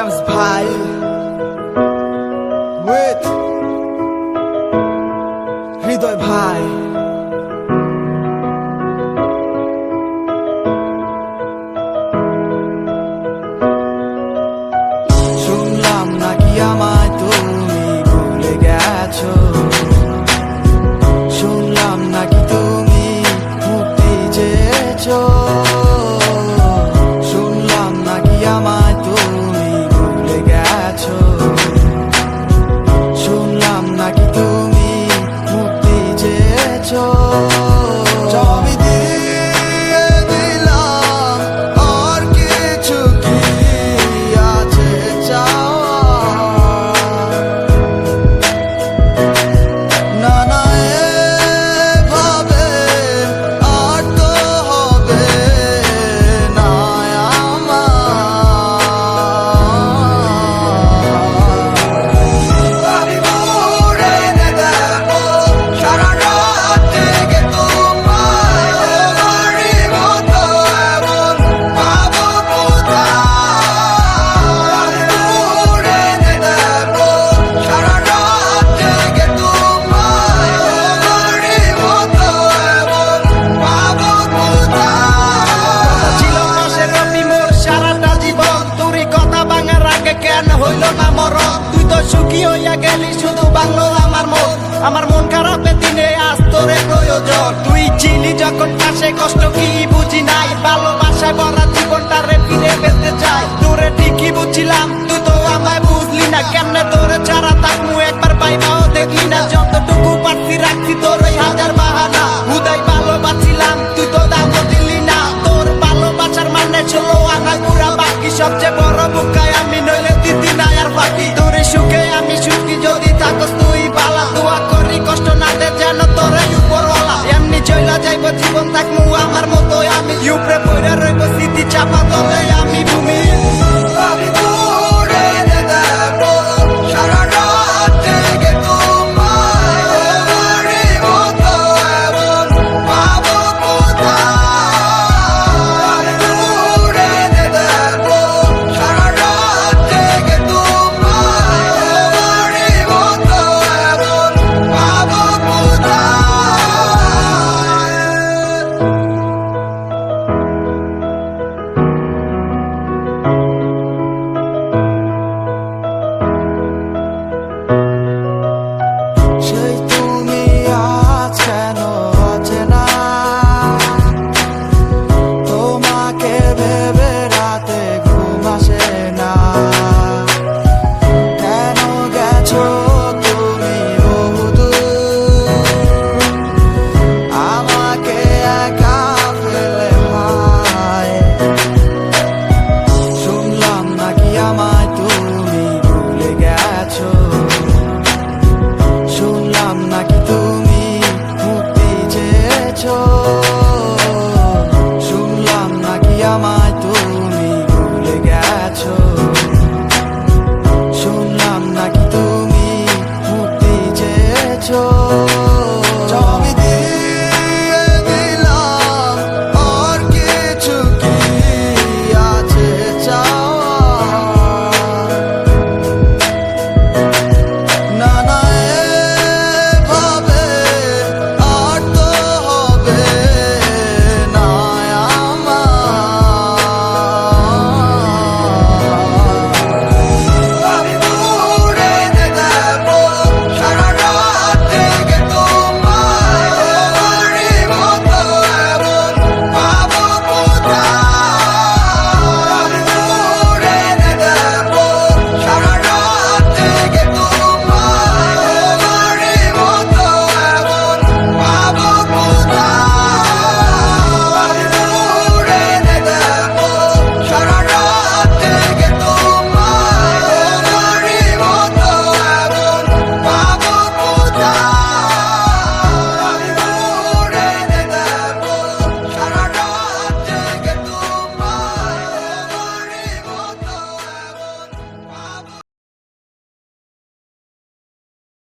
James ভাই with হৃদয় ভাই। শুনলাম নাকি আমায় তুমি ভুলে গেছো, শুনলাম নাকি তুমি মুক্তি চেয়েছো, শুনলাম নাকি আমায় তুমি ভুলে গেছো, শুনলাম নাকি তুমি মুক্তি চেয়েছো। সবই দিয়ে দিলাম, আর কিছু কি আছে চাওয়া? না না এভাবে আর তো হবে না আমার। আমি ঘুরে দেখবো সারা রাত জেগে তোমায়, আমারই মতো এমন পাবো কোথায়? আমি ঘুরে দেখবো সারা রাত জেগে তোমায়, আমারই মতো এমন পাবো কোথায়? ছিল মাসের রবি মোর সারাটা জীবন, তোরই কথা ভাঙার আগে কেন হইল না মরণ? তুই তো সুখী হইয়া গেলি, শুধু বাংলো আমার মন খারাপের দিনে আজ তোরে প্রয়োজন। তুই ছিলি যখন পাশে, কষ্ট কি বুঝি নাই, ভালোবাসায় ভরা জীবনটারে ফিরে পেতে চাই। তোরে ঠিকই বুঝছিলাম, তুই তো আমায় বুঝলি না, কেমনে তোরে ছাড়া থাকমু একবার পাইবাও দেখলি না। যতটুকু পারছি রাখছি তোর ওই হাজার বাহানা, হুদাই ভালোবাসছিলাম তুই তো দামও দিলি না। তোর ভালোবাসার মানে ষোলো আনা পুরা বাকি, সবচেয়ে বড় বুকায় আমি নইলে দিদি না আর বাকি। তোর সুখে আমি সুখী, যদি থাকস তুই বালা, দোয়া করি কষ্ট না দে যেন তোরে উপরওয়ালা। এমনি চইলা যাইব জীবন, থাকমু আমার মতো আমি, উপরে পড়ে রইব স্মৃতি চাপা তলে আমি ভূমি। আমি ঘুরে দেখবো সারা রাত জেগে তোমায়, আমারই মতো এমন পাবো কোথায়? আমি ঘুরে দেখবো সারা রাত জেগে তোমায়, আমারই মতো এমন পাবো কোথায়? সেই তুমি আজ কেন অচেনা, তোমাকে ভেবে রাতে ঘুম আসে না। কেন গেছো তুমি বহুদূর, আমাকে একা ফেলে ভাই? শুনলাম নাকি আমায় তুমি ভুলে গেছো, শুনলাম নাকি তুমি মুক্তি চেয়েছো, শুনলাম নাকি আমায় তুমি ভুলে গেছো, শুনলাম নাকি তুমি মুক্তি চেয়েছো।